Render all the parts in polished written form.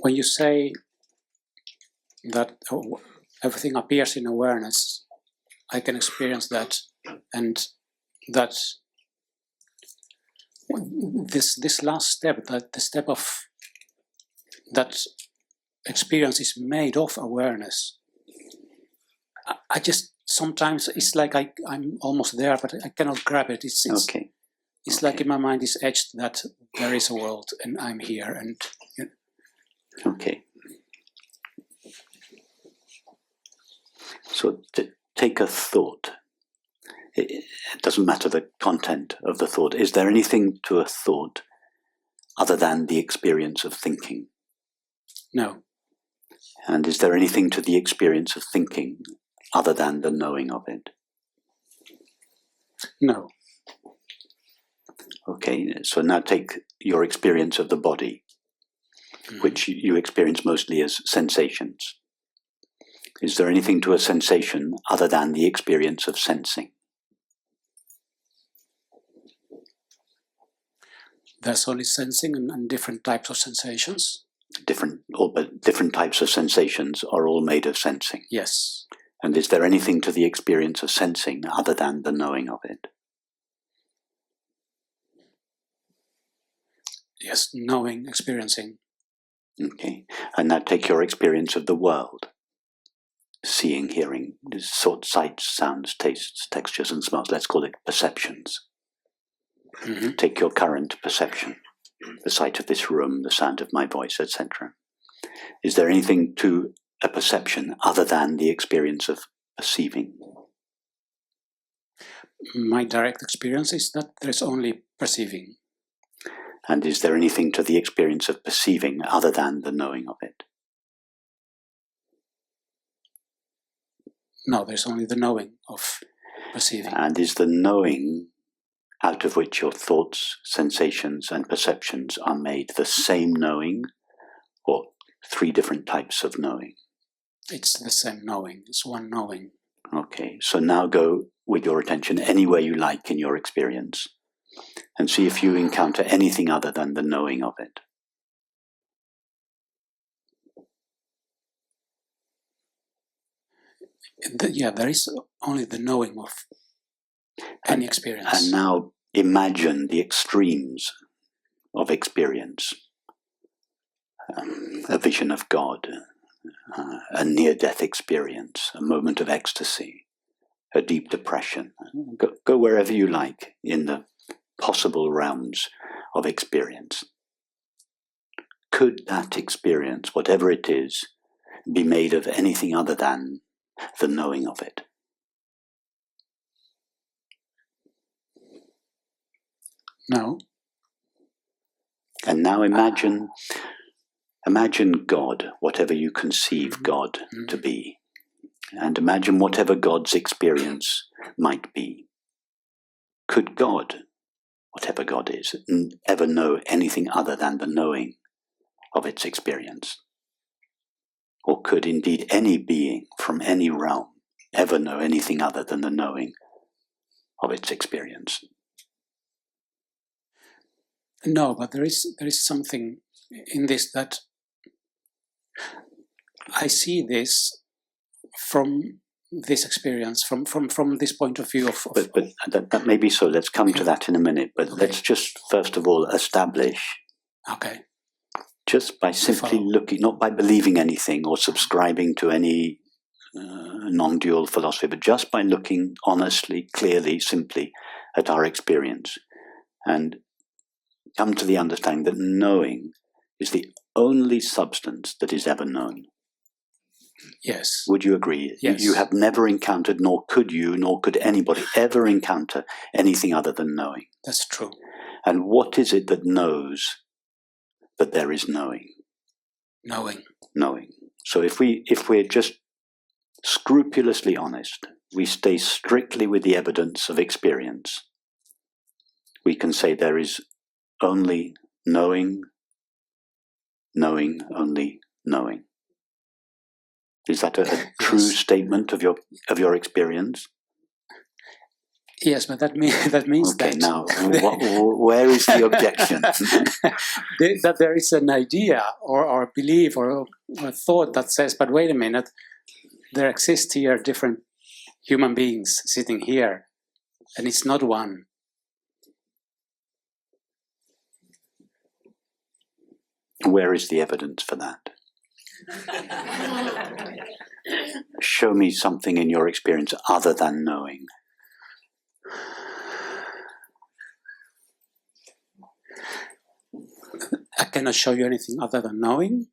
when you say that everything appears in awareness, I can experience that, and that this last step, that the step of that experience is made of awareness. I just sometimes it's like I'm almost there, but I cannot grab it. It's okay. It's okay. like in my mind is etched that there is a world and I'm here, and you know. Okay. So take a thought. It doesn't matter the content of the thought. Is there anything to a thought other than the experience of thinking? No. And is there anything to the experience of thinking other than the knowing of it? No. Okay, so now take your experience of the body, which you experience mostly as sensations. Is there anything to a sensation other than the experience of sensing? There's only sensing and different types of sensations. But different types of sensations are all made of sensing. Yes. And is there anything to the experience of sensing other than the knowing of it? Yes, knowing, experiencing. Okay. And now take your experience of the world. Seeing, hearing, sights, sounds, tastes, textures and smells. Let's call it perceptions. Mm-hmm. Take your current perception, the sight of this room, the sound of my voice, etc. Is there anything to a perception other than the experience of perceiving? My direct experience is that there's only perceiving. And is there anything to the experience of perceiving other than the knowing of it? No, there's only the knowing of perceiving. And is the knowing out of which your thoughts, sensations and perceptions are made the same knowing, or three different types of knowing? It's the same knowing. It's one knowing. Okay, so now go with your attention anywhere you like in your experience and see if you encounter anything other than the knowing of it. There is only the knowing of any experience. And now imagine the extremes of experience. A vision of God, a near-death experience, a moment of ecstasy, a deep depression. Go wherever you like in the possible realms of experience. Could that experience, whatever it is, be made of anything other than the knowing of it? No. And now imagine God, whatever you conceive God to be. And imagine whatever God's experience might be. Could God, whatever God is, ever know anything other than the knowing of its experience? Or could indeed any being from any realm ever know anything other than the knowing of its experience? No, but there is something in this that I see this from this experience, from this point of view of But that may be so. Let's come to that in a minute. But okay. Let's just first of all establish. Okay. Just by simply looking, not by believing anything or subscribing to any non-dual philosophy, but just by looking honestly, clearly, simply at our experience and come to the understanding that knowing is the only substance that is ever known. Yes. Would you agree? Yes. You have never encountered, nor could anybody ever encounter anything other than knowing. That's true. And what is it that knows that there is knowing? Knowing. So if we're just scrupulously honest, we stay strictly with the evidence of experience, we can say there is only knowing, only knowing. Is that a true statement of your experience? Yes, but that means Okay, that now, where is the objection? that there is an idea or belief or a thought that says, but wait a minute, there exist here different human beings sitting here, and it's not one. Where is the evidence for that? Show me something in your experience other than knowing. I cannot show you anything other than knowing.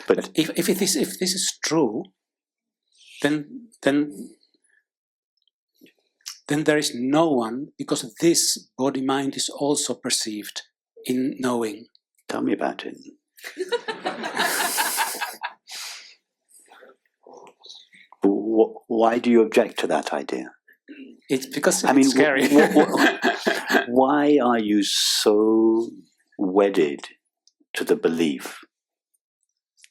But if this is true, then there is no one, because this body-mind is also perceived in knowing. Tell me about it. Why do you object to that idea? It's because it's scary. Why are you so wedded to the belief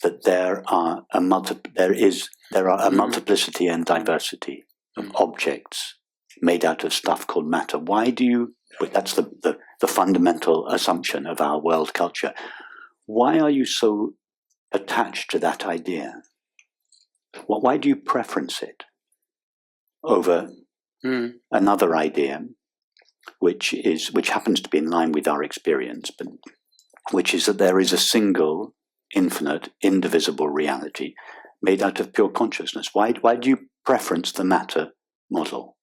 that there are a multiplicity and diversity of objects made out of stuff called matter? Why do you? That's the fundamental assumption of our world culture. Why are you so attached to that idea? Why do you preference it over another idea, which happens to be in line with our experience, but which is that there is a single, infinite, indivisible reality made out of pure consciousness? Why do you preference the matter model?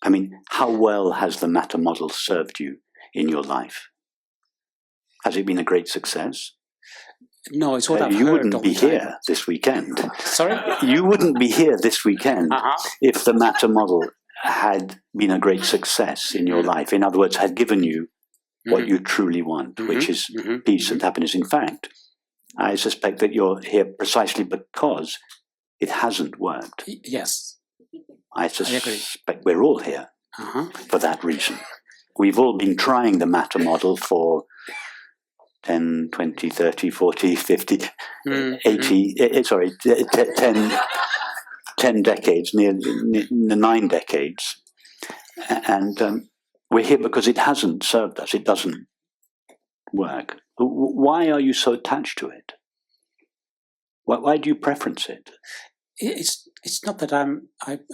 I mean, how well has the matter model served you in your life? Has it been a great success? No, it's what I've heard. You wouldn't be here this weekend. Sorry? You wouldn't be here this weekend if the matter model had been a great success in your life. In other words, had given you what you truly want, which is peace and happiness. In fact, I suspect that you're here precisely because it hasn't worked. Yes. I suspect we're all here for that reason. We've all been trying the matter model for 10, 20, 30, 40, 50, 80, 10 decades, near 9 decades. And we're here because it hasn't served us. It doesn't work. Why are you so attached to it? Why do you preference it? It's not that I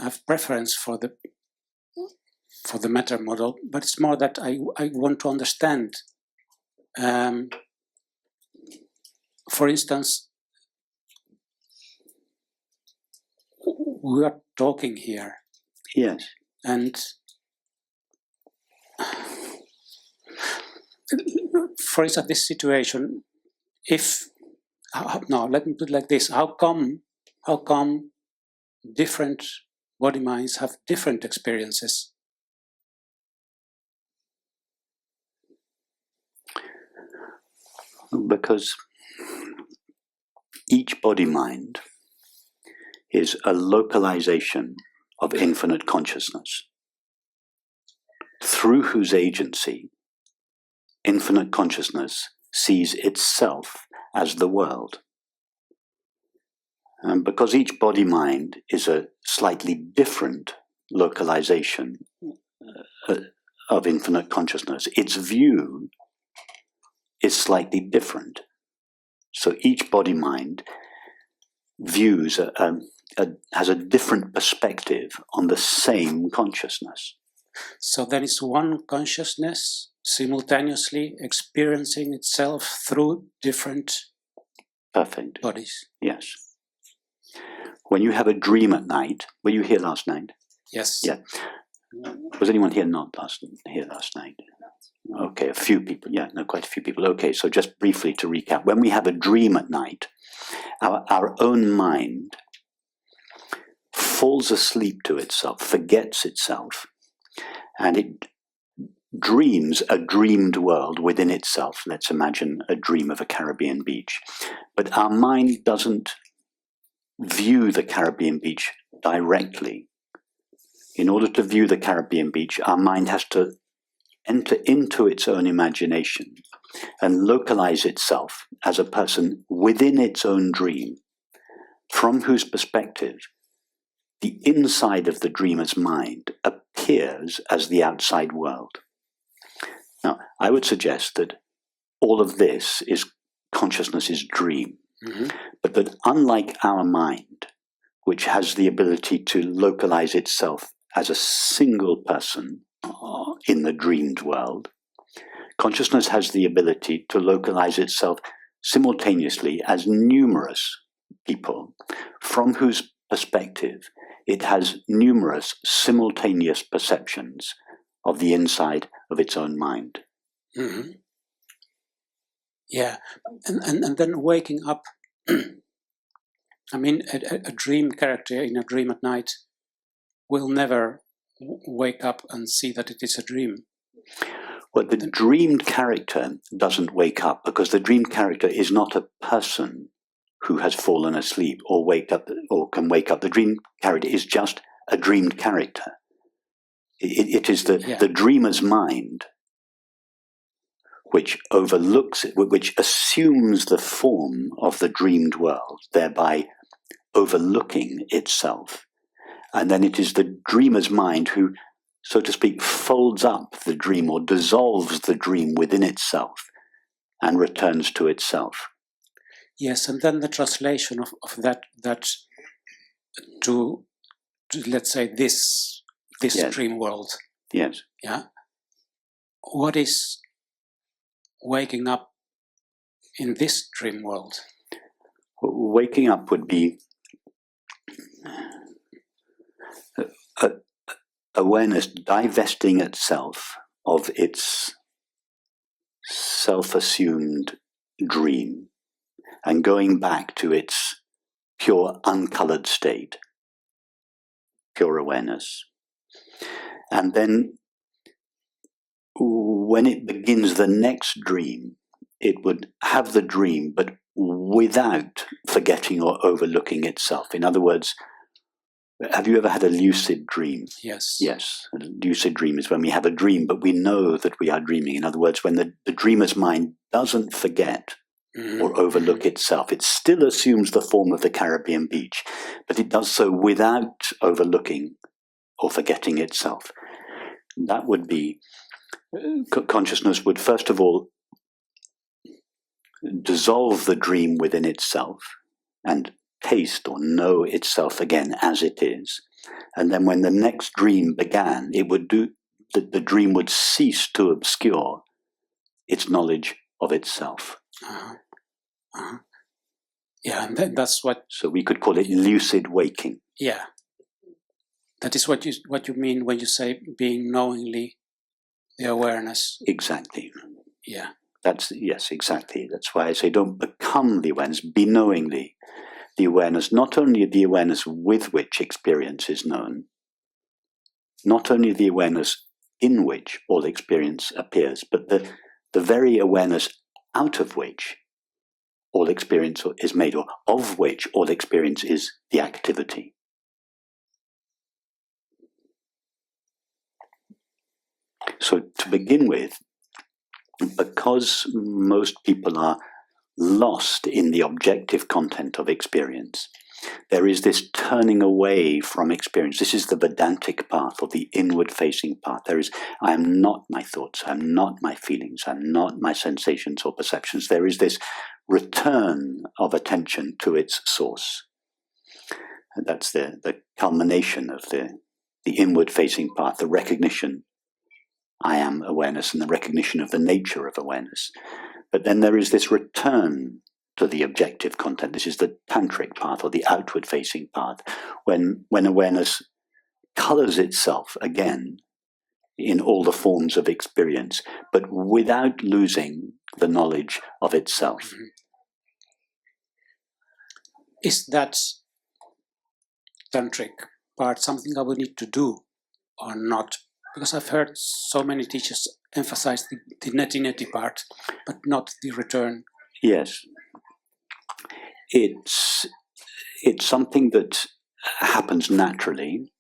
have preference for the matter model, but it's more that I want to understand. For instance, we are talking here. Yes. And for instance, this situation, let me put it like this: how come different body minds have different experiences? Because each body mind is a localization of infinite consciousness, through whose agency infinite consciousness sees itself as the world. And because each body mind is a slightly different localization of infinite consciousness, its view is slightly different. So each body mind views has a different perspective on the same consciousness. So there is one consciousness simultaneously experiencing itself through different bodies. Yes. When you have a dream at night, were you here last night? Yes. Yeah. Was anyone here not here last night? Okay, a few people. Yeah, no, quite a few people. Okay, so just briefly to recap. When we have a dream at night, our own mind falls asleep to itself, forgets itself, and it dreams a dreamed world within itself. Let's imagine a dream of a Caribbean beach. But our mind doesn't view the Caribbean beach directly. In order to view the Caribbean beach, our mind has to enter into its own imagination and localize itself as a person within its own dream, from whose perspective the inside of the dreamer's mind appears as the outside world. Now, I would suggest that all of this is consciousness's dream, but that unlike our mind, which has the ability to localize itself as a single person in the dreamed world, consciousness has the ability to localize itself simultaneously as numerous people, from whose perspective it has numerous simultaneous perceptions of the inside of its own mind. Mm-hmm. Yeah, and then waking up. I mean, a dream character in a dream at night will never wake up and see that it is a dream. Well, the dreamed character doesn't wake up because the dreamed character is not a person who has fallen asleep or wake up or can wake up. The dreamed character is just a dreamed character. It is the dreamer's mind which overlooks it, which assumes the form of the dreamed world, thereby overlooking itself. And then it is the dreamer's mind who, so to speak, folds up the dream or dissolves the dream within itself and returns to itself. Yes, and then the translation of that to let's say this Yes. dream world. Yes. Yeah. What is waking up in this dream world? Waking up would be awareness divesting itself of its self-assumed dream and going back to its pure uncolored state, pure awareness. And then when it begins the next dream, it would have the dream, but without forgetting or overlooking itself. In other words, have you ever had a lucid dream? Yes. Yes. A lucid dream is when we have a dream, but we know that we are dreaming. In other words, when the dreamer's mind doesn't forget or overlook itself. It still assumes the form of the Caribbean beach, but it does so without overlooking or forgetting itself. That would be, consciousness would first of all dissolve the dream within itself and taste or know itself again as it is. And then when the next dream began, it would do that the dream would cease to obscure its knowledge of itself. Yeah, and that's what. So we could call it lucid waking. Yeah, that is what you mean when you say being knowingly the awareness. Exactly. Yeah. Yes, exactly. That's why I say don't become the awareness, be knowingly the awareness, not only the awareness with which experience is known, not only the awareness in which all experience appears, but the very awareness out of which all experience is made, or of which all experience is the activity. So to begin with, because most people are lost in the objective content of experience, there is this turning away from experience. This is the Vedantic path, or the inward-facing path. There is, I am not my thoughts, I am not my feelings, I am not my sensations or perceptions. There is this return of attention to its source. And that's the culmination of the inward-facing path, the recognition, I am awareness, and the recognition of the nature of awareness. But then there is this return to the objective content. This is the tantric path, or the outward-facing path, when awareness colors itself again in all the forms of experience, but without losing the knowledge of itself. Is that tantric part something I would need to do or not? Because I've heard so many teachers emphasize the neti-neti part, but not the return. Yes. It's something that happens naturally,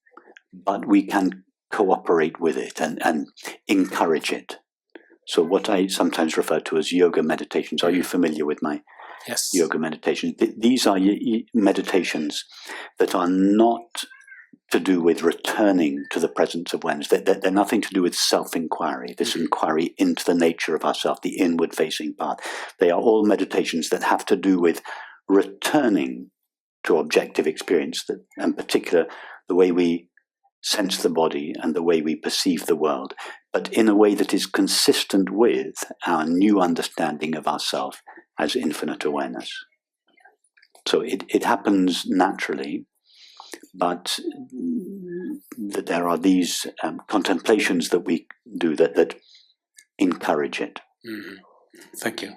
but we can cooperate with it and encourage it. So what I sometimes refer to as yoga meditations. Are you familiar with my Yes. yoga meditations? These are meditations that are not to do with returning to the presence of awareness. They're nothing to do with self-inquiry, this inquiry into the nature of ourself, the inward-facing path. They are all meditations that have to do with returning to objective experience, that, in particular, the way we sense the body and the way we perceive the world, but in a way that is consistent with our new understanding of ourself as infinite awareness. So it happens naturally, but that there are these contemplations that we do that encourage it. Thank you.